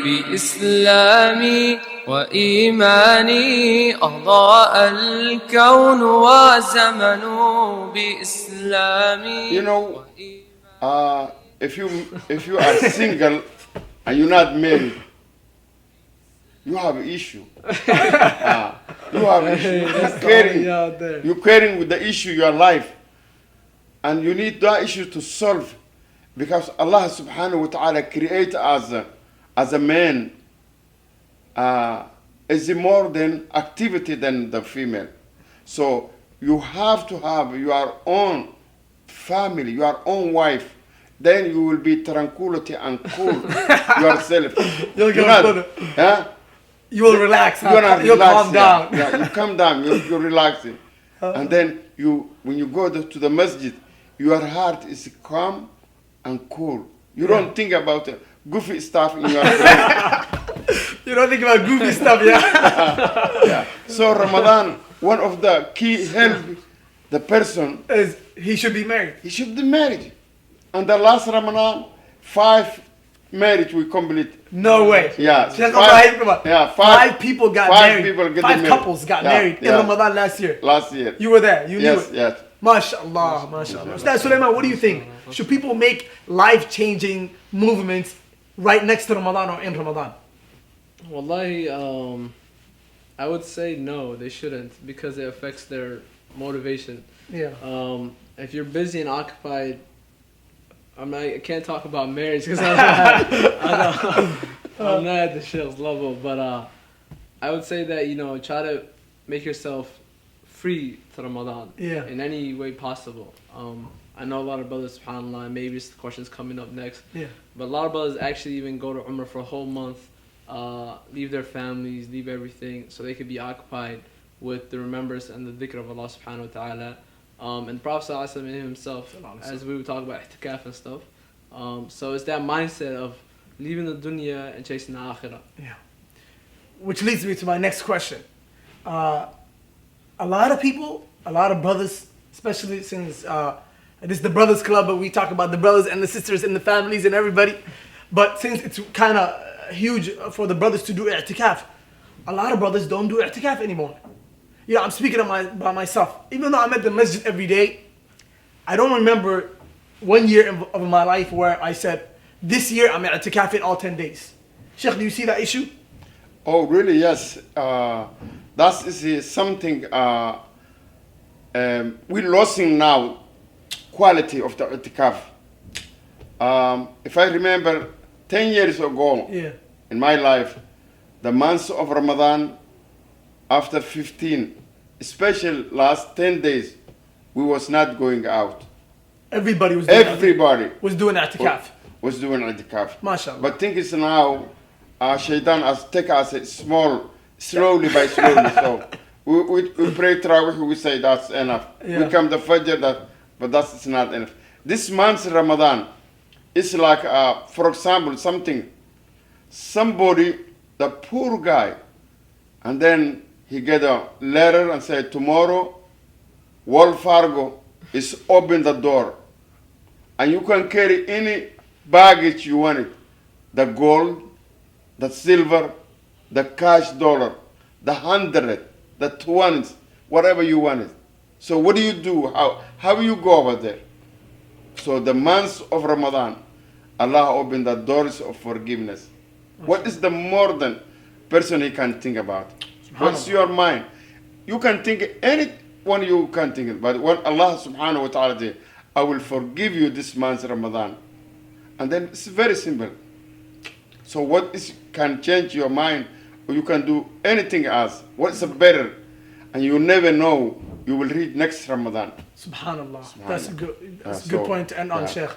بإسلامي وإيماني أضاء الكون وزمن بإسلامي. You know, if you are single and you're not married, you have an issue. You have an issue. You're carrying with the issue your life, and you need that issue to solve, because Allah subhanahu wa ta'ala created as a man is more than activity than the female. So you have to have your own family, your own wife. Then you will be tranquility and cool yourself. You will relax. You'll calm down. Yeah, you calm down. You're relaxing, and then when you go to the masjid, your heart is calm and cool. You don't think about goofy stuff in your brain. You don't think about goofy stuff, yeah. So Ramadan, one of the key help the person is he should be married. He should be married. And the last Ramadan, 5 marriage we complete. No way. Yeah. Five people got married. People five couples got married in Ramadan last year. Last year. You were there. You knew it. Yes. MashaAllah, MashaAllah. Ustaz Sulaiman, what do you think? Should people make life-changing movements right next to Ramadan or in Ramadan? Wallahi, I would say no, they shouldn't, because it affects their motivation. Yeah. If you're busy and occupied, I can't talk about marriage because I'm not at the sheikh's level, but I would say that, try to make yourself free to Ramadan in any way possible. I know a lot of brothers, subhanAllah, maybe this question's coming up next, but a lot of brothers actually even go to Umrah for a whole month, leave their families, leave everything, so they could be occupied with the remembrance and the dhikr of Allah subhanahu wa ta'ala. And the Prophet ﷺ himself, as we would talk about ihtikaf and stuff. So it's that mindset of leaving the dunya and chasing the akhirah. Yeah. Which leads me to my next question. A lot of people, a lot of brothers, especially since this is the brothers club, but we talk about the brothers and the sisters and the families and everybody. But since it's kind of huge for the brothers to do i'tikaf, a lot of brothers don't do i'tikaf anymore. I'm speaking by myself. Even though I'm at the masjid every day, I don't remember one year of my life where I said, this year I'm i'tikafing all 10 days. Sheikh, do you see that issue? Oh, really? Yes. That is something we're losing now, quality of the i'tikaf. If I remember 10 years ago in my life, the month of Ramadan, after 15, especially last 10 days, we was not going out. Everybody was doing i'tikaf. Was doing i'tikaf. MashaAllah. But thing is now, Shaitan has taken us slowly by slowly. So we pray Tarawih, we say that's enough. We come to Fajr, but that's not enough. This month Ramadan is like, for example, somebody, the poor guy, and then he get a letter and say, tomorrow, Wells Fargo is open the door. And you can carry any baggage you wanted. The gold, the silver, the cash dollar, the 100, the 20s, whatever you wanted. So what do? How you go over there? So the month of Ramadan, Allah opened the doors of forgiveness. What is the more than person he can think about? What's your mind? You can think anyone you can think of, but when Allah subhanahu wa ta'ala says, I will forgive you this month Ramadan. And then it's very simple. So what can change your mind, or you can do anything else? What's better? And you never know, you will read next Ramadan. Subhanallah. That's a good point to end on, Sheikh.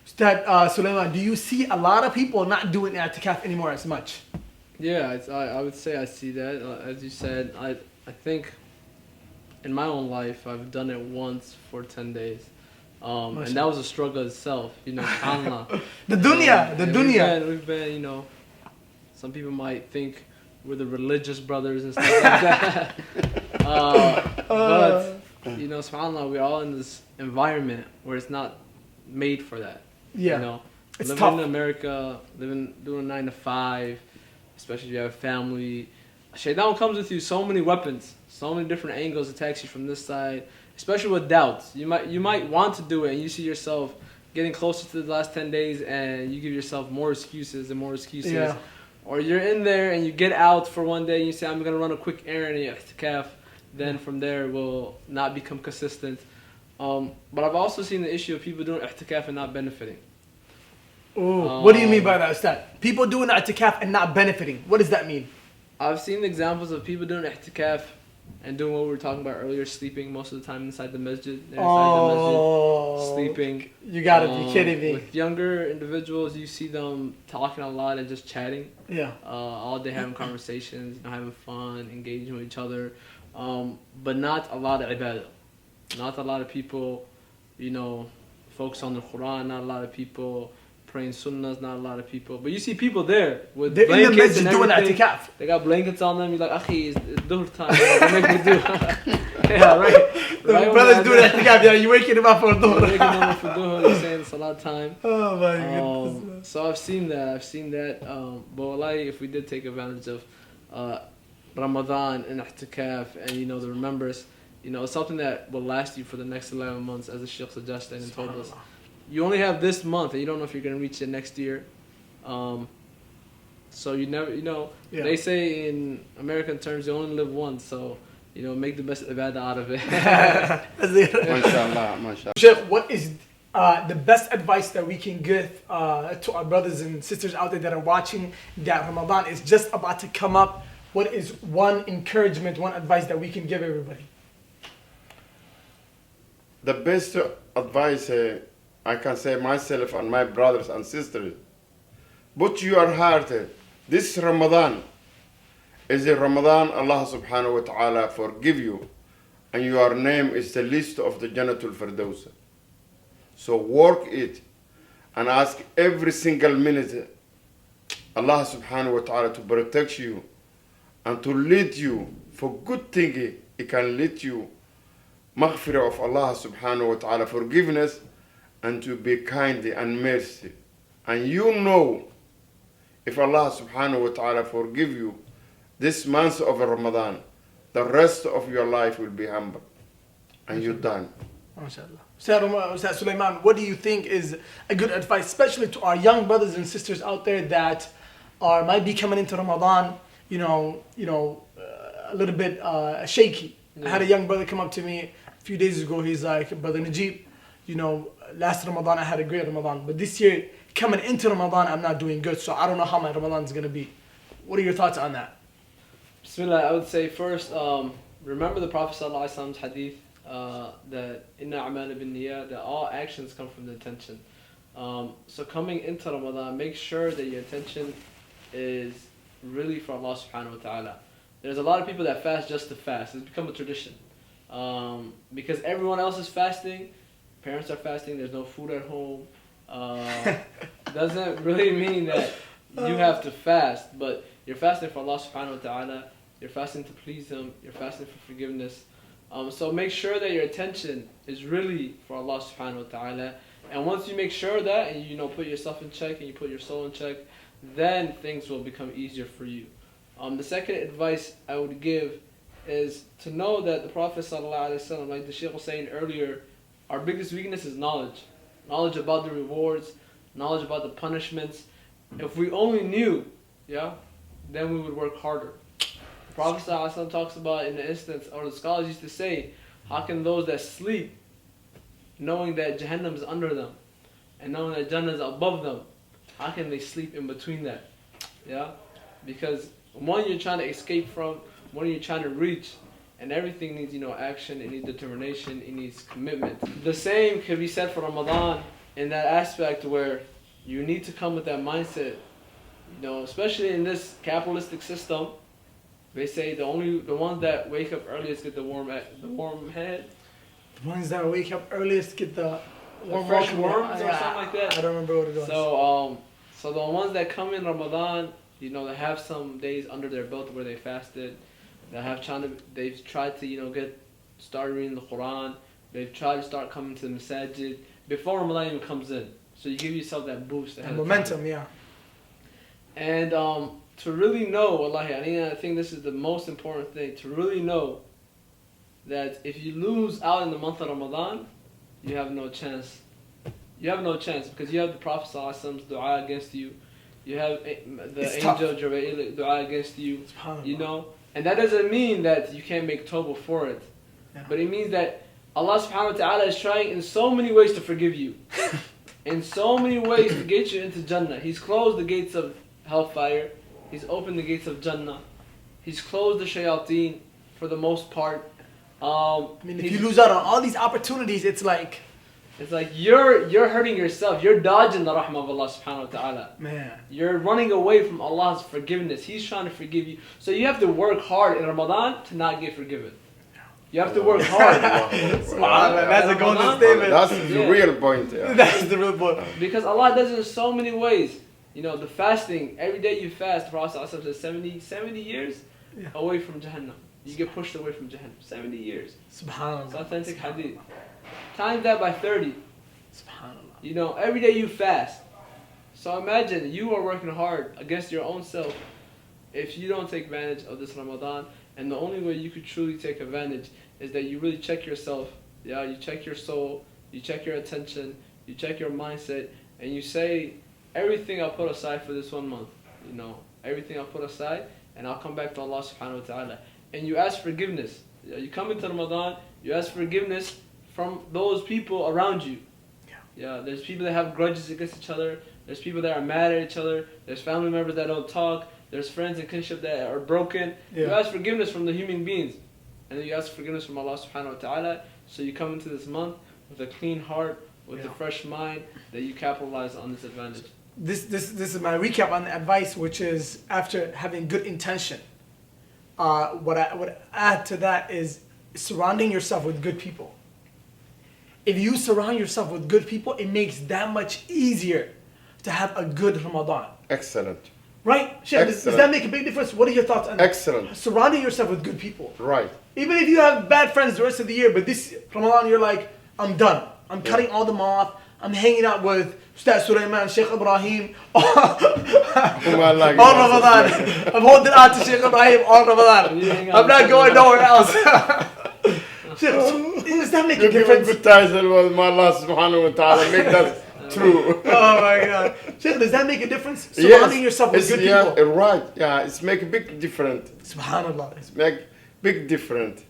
Ustad Sulaiman, do you see a lot of people not doing i'tikaf anymore as much? Yeah, I would say I see that. As you said, I think in my own life, I've done it once for 10 days. And that was a struggle itself, subhanAllah. the dunya. We've been, some people might think we're the religious brothers and stuff like that. But, subhanAllah, we're all in this environment where it's not made for that. It's living tough. in America, doing 9 to 5, especially if you have a family. Shaitan comes with you so many weapons, so many different angles, attacks you from this side, especially with doubts. You might want to do it and you see yourself getting closer to the last 10 days and you give yourself more excuses and more excuses. Yeah. Or you're in there and you get out for one day and you say, I'm going to run a quick errand and you i'tikaf. Then from there will not become consistent. But I've also seen the issue of people doing i'tikaf and not benefiting. Ooh, what do you mean by that, Ustad? People doing i'tikaf and not benefiting. What does that mean? I've seen examples of people doing i'tikaf and doing what we were talking about earlier, sleeping most of the time inside the masjid. They're inside the masjid, sleeping. You gotta be kidding me. With younger individuals, you see them talking a lot and just chatting. Yeah. All day having conversations, having fun, engaging with each other. But not a lot of ibadah. Not a lot of people, focus on the Quran. Not a lot of people praying sunnahs. Not a lot of people. But you see people there with They're in the blankets masjid and doing everything. i'tikaf. They got blankets on them. You're like, Akhi, it's dhuhr time. They make me do. Yeah, right. The Right brothers doing i'tikaf. Yeah, you waking them up for You're dhuhr. waking them up for dhuhr. You're saying salat time. Oh my goodness. So I've seen that. But wallahi, if we did take advantage of Ramadan and i'tikaf and the remembrance, it's something that will last you for the next 11 months, as the Shaykh suggested and told us. You only have this month and you don't know if you're going to reach it next year. So you never, They say in American terms you only live once, so make the best ibadah out of it. MashaAllah, MashaAllah. Sheikh, what is the best advice that we can give to our brothers and sisters out there that are watching, that Ramadan is just about to come up? What is one encouragement, one advice that we can give everybody? The best advice I can say myself and my brothers and sisters, put your heart, this Ramadan is a Ramadan Allah subhanahu wa ta'ala forgive you, and your name is the list of the Jannatul Firdaus. So work it and ask every single minute Allah subhanahu wa ta'ala to protect you and to lead you for good thing. It can lead you maghfirah of Allah subhanahu wa ta'ala, forgiveness, and to be kind and mercy. And if Allah subhanahu wa ta'ala forgive you this month of Ramadan, the rest of your life will be humble and you're done. MashaAllah. Ustaz Sulaiman, what do you think is a good advice, especially to our young brothers and sisters out there that might be coming into Ramadan, a little bit shaky? Yeah. I had a young brother come up to me a few days ago. He's like, Brother Najib, last Ramadan I had a great Ramadan, but this year coming into Ramadan I'm not doing good, so I don't know how my Ramadan is going to be. What are your thoughts on that? Bismillah, I would say first, remember the Prophet ﷺ's hadith that inna a'mal bin niyyah, that all actions come from the intention. So coming into Ramadan, make sure that your intention is really for Allah subhanahu wa ta'ala. There's a lot of people that fast just to fast. It's become a tradition. Because everyone else is fasting, parents are fasting, there's no food at home. Doesn't really mean that you have to fast, but you're fasting for Allah subhanahu wa ta'ala, you're fasting to please Him, you're fasting for forgiveness. So make sure that your attention is really for Allah subhanahu wa ta'ala. And once you make sure of that, and you put yourself in check and you put your soul in check, then things will become easier for you. The second advice I would give is to know that the Prophet ﷺ, like the Shaykh was saying earlier, our biggest weakness is knowledge. Knowledge about the rewards, knowledge about the punishments. If we only knew, then we would work harder. The Prophet ﷺ talks about in the instance, or the scholars used to say, how can those that sleep, knowing that Jahannam is under them, and knowing that Jannah is above them, how can they sleep in between that? Because one you're trying to escape from, one you're trying to reach, and everything needs, action, it needs determination, it needs commitment. The same could be said for Ramadan in that aspect where you need to come with that mindset, especially in this capitalistic system. They say the ones that wake up earliest get the warm head. The ones that wake up earliest get the fresh worms or something like that. I don't remember what it was. So the ones that come in Ramadan, they have some days under their belt where they fasted. They've tried to get started reading the Quran. They've tried to start coming to the masajid before Ramadan even comes in. So you give yourself that boost. And momentum, yeah. And to really know, wallahi, I think this is the most important thing, to really know that if you lose out in the month of Ramadan, you have no chance. You have no chance because you have the Prophet ﷺ's dua against you. You have the angel Jibreel dua against you. You know, and that doesn't mean that you can't make tawbah for it. Yeah. But it means that Allah subhanahu wa ta'ala is trying in so many ways to forgive you. In so many ways to get you into Jannah. He's closed the gates of hellfire. He's opened the gates of Jannah. He's closed the shayateen for the most part. I mean, if you lose out on all these opportunities, it's like you're hurting yourself. You're dodging the rahmah of Allah subhanahu wa ta'ala. Man. You're running away from Allah's forgiveness. He's trying to forgive you. So you have to work hard in Ramadan to not get forgiven. You have to work hard. That's a golden statement. That's the real point. Yeah. That's the real point. Because Allah does it in so many ways. You know, the fasting, every day you fast, the Prophet says 70 years away from Jahannam. You get pushed away from Jahannam. 70 years. Subhanallah. It's authentic hadith. Times that by 30. Subhanallah. You know, every day you fast. So imagine you are working hard against your own self if you don't take advantage of this Ramadan. And the only way you could truly take advantage is that you really check yourself. Yeah, you check your soul, you check your attention, you check your mindset, and you say, everything I'll put aside for this 1 month. You know, everything I'll put aside, and I'll come back to Allah subhanahu wa ta'ala. And you ask forgiveness. You come into Ramadan, you ask forgiveness from those people around you. Yeah, there's people that have grudges against each other. There's people that are mad at each other. There's family members that don't talk. There's friends and kinship that are broken. You ask forgiveness from the human beings. And then you ask forgiveness from Allah subhanahu wa ta'ala. So you come into this month with a clean heart, with a fresh mind, that you capitalize on this advantage. This is my recap on the advice, which is after having good intention. What I would add to that is surrounding yourself with good people. If you surround yourself with good people, it makes that much easier to have a good Ramadan. Excellent. Right? Sheikh, does that make a big difference? What are your thoughts on Excellent. surrounding yourself with good people? Right. Even if you have bad friends the rest of the year, but this Ramadan you're like, I'm done. I'm cutting all them off. I'm hanging out with Ustaz Sulaiman, Sheikh Ibrahim, all Ramadan. I'm holding on to Sheikh Ibrahim all Ramadan. I'm not going nowhere else. Sheikh, does that make a difference? Good title with Allah subhanahu wa ta'ala. Make that true. Oh my God. Sheikh, does that make a difference? Surrounding yourself with good people. Right. Yeah, it's make a big difference. Subhanallah. It's make big difference.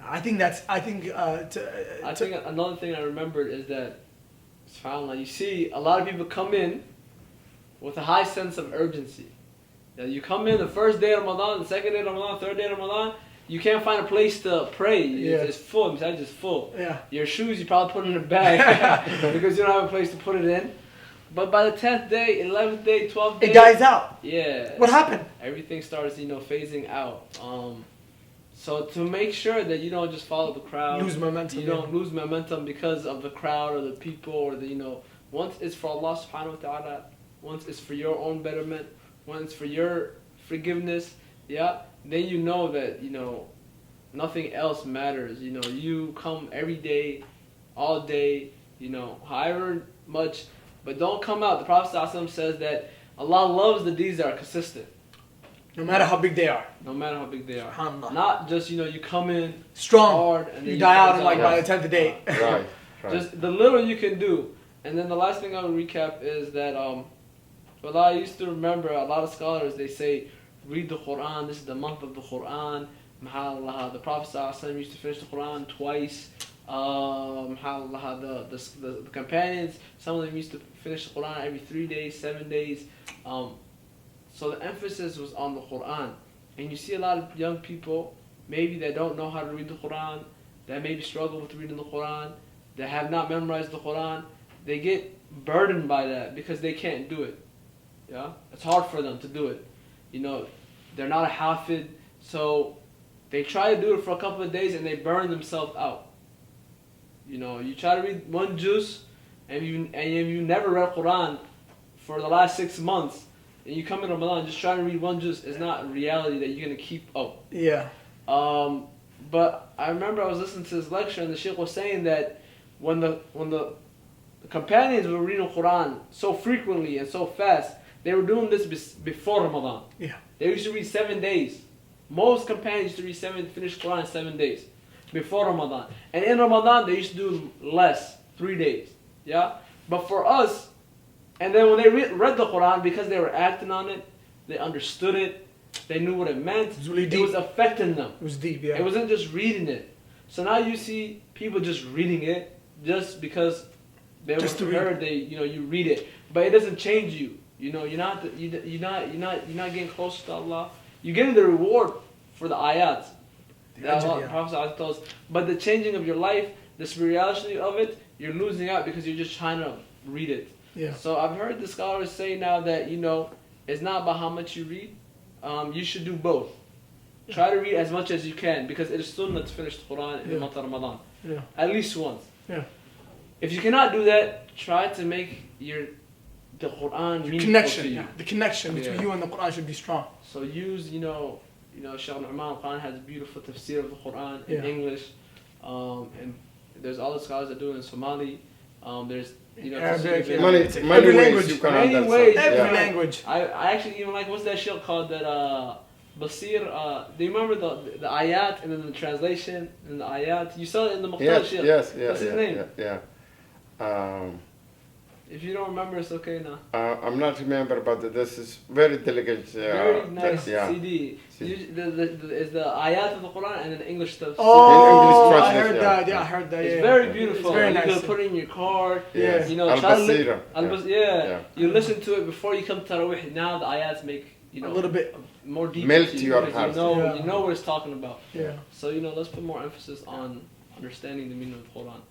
I think another thing I remembered is that, subhanAllah, you see a lot of people come in with a high sense of urgency. Now you come in the first day of Ramadan, the second day of Ramadan, third day of Ramadan, you can't find a place to pray. It's full. Besides, it's full. Yeah. Your shoes you probably put in a bag because you don't have a place to put it in. But by the 10th day, 11th day, 12th day, it dies out. Yeah. What happened? Everything starts, phasing out. So to make sure that you don't just follow the crowd, lose momentum. You don't lose momentum because of the crowd or the people or once it's for Allah subhanahu wa ta'ala, once it's for your own betterment, once it's for your forgiveness, then you know that, nothing else matters. You come every day, all day, however much, but don't come out. The Prophet ﷺ says that Allah loves the deeds that are consistent. No matter how big they are. No matter how big they are. SubhanAllah. Not just, you come in strong, hard and then you die out in by the 10th day. Right. Just the little you can do. And then the last thing I will recap is that, I used to remember a lot of scholars, they say, read the Quran, this is the month of the Quran. MashaAllah, the Prophet ﷺ used to finish the Quran twice. MashaAllah, the companions, some of them used to finish the Quran every 3 days, 7 days. So the emphasis was on the Quran. And you see a lot of young people, maybe that don't know how to read the Quran, that maybe struggle with reading the Quran, that have not memorized the Quran. They get burdened by that because they can't do it. Yeah? It's hard for them to do it. They're not a hafid, so they try to do it for a couple of days and they burn themselves out. You try to read one juz and you never read Quran for the last 6 months, and you come in Ramadan just trying to read one juz, is not a reality that you're going to keep up. Yeah. But I remember I was listening to this lecture and the Sheikh was saying that when the the companions were reading Quran so frequently and so fast. They were doing this before Ramadan. Yeah. They used to read 7 days. Most companions used to finish Quran in 7 days before Ramadan. And in Ramadan, they used to do less, 3 days. Yeah? But for us, and then when they read the Quran, because they were acting on it, they understood it, they knew what it meant, it was really deep. It was affecting them. It was deep, yeah. It wasn't just reading it. So now you see people just reading it just because they just were heard. They, you read it, but it doesn't change you. You're not getting closer to Allah. You're getting the reward for the ayat. Prophet tells us, but the changing of your life, the spirituality of it, you're losing out because you're just trying to read it. Yeah. So I've heard the scholars say now that it's not about how much you read. You should do both. Try to read as much as you can because it is sunnah to finish the Quran in the month of Ramadan. Yeah. At least once. Yeah. If you cannot do that, try to make the Quran meaningful connection. to you. Yeah. The connection between you and the Quran should be strong. So use, Shaykh Nu'man Quran has beautiful tafsir of the Quran in English. And there's all the scholars that do it in Somali. There's Arabic, many ways you can understand. Every language. I actually even like, what's that shit called that Basir, do you remember the ayat and then the translation and the ayat? You saw it in the Muqtada shit. Yes. What's his name? Yeah. If you don't remember, it's okay now. I'm not remember, but this is very delicate. Very nice CD. Is the ayat of the Quran and then English stuff. Oh, I heard that. Yeah, I heard that. It's very beautiful. It's very you nice. can put it in your car. Yeah. Al-Basira. You listen to it before you come to Tarawih. Now the ayats make a little bit more deep. Melt your heart. You know what it's talking about. Yeah. So let's put more emphasis on understanding the meaning of the Quran.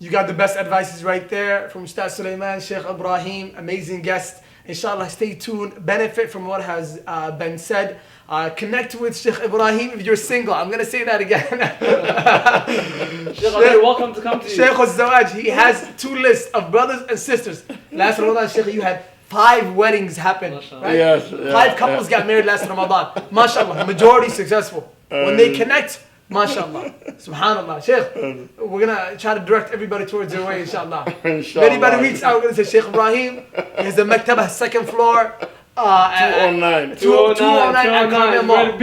You got the best advices right there from Ustaz Sulaiman, Sheikh Ibrahim, amazing guest. Inshallah, stay tuned, benefit from what has been said. Connect with Sheikh Ibrahim if you're single. I'm going to say that again. Sheikh, you're welcome to come to you. Sheikh al-Zawaj, he has 2 lists of brothers and sisters. Last Ramadan, Sheikh, you had 5 weddings happen. Right? Yes, 5 couples got married last Ramadan. MashaAllah, majority successful. When they connect, MashaAllah. Subhanallah. Sheikh, we're going to try to direct everybody towards your way, inshallah. If anybody reaches out, we're going to say, Sheikh Ibrahim, he has the Maktabah, 2nd floor. 209 and Kamil Mall.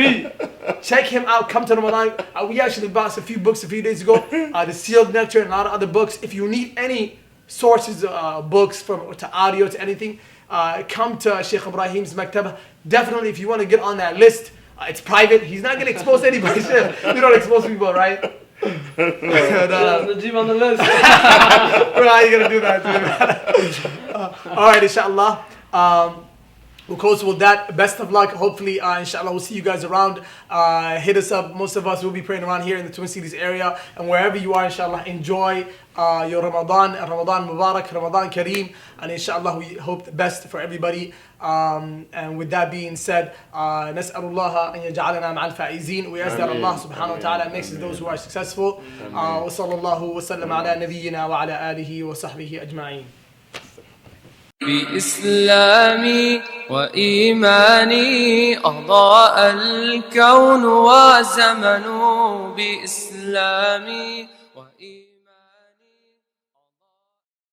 Check him out. Come to Ramadan. We actually bought a few books a few days ago. The Sealed Nectar and a lot of other books. If you need any sources, books to audio to anything, come to Sheikh Ibrahim's Maktabah. Definitely, if you want to get on that list, it's private. He's not going to expose anybody. You don't expose people, right? Najib on the list. How are you going to do that? All right, inshallah. We'll close with that. Best of luck. Hopefully, inshallah, we'll see you guys around. Hit us up. Most of us will be praying around here in the Twin Cities area. And wherever you are, inshallah, enjoy your Ramadan. Ramadan Mubarak, Ramadan Kareem. And inshallah, we hope the best for everybody. And with that being said, نسأل الله أن يجعلنا مع الفائزين. We ask that Allah subhanahu wa ta'ala makes us those who are successful. وصلى الله وسلم على نبينا وعلى آله وصحبه أجمعين. بإسلامي وإيماني أضاء الكون وزمن بإسلامي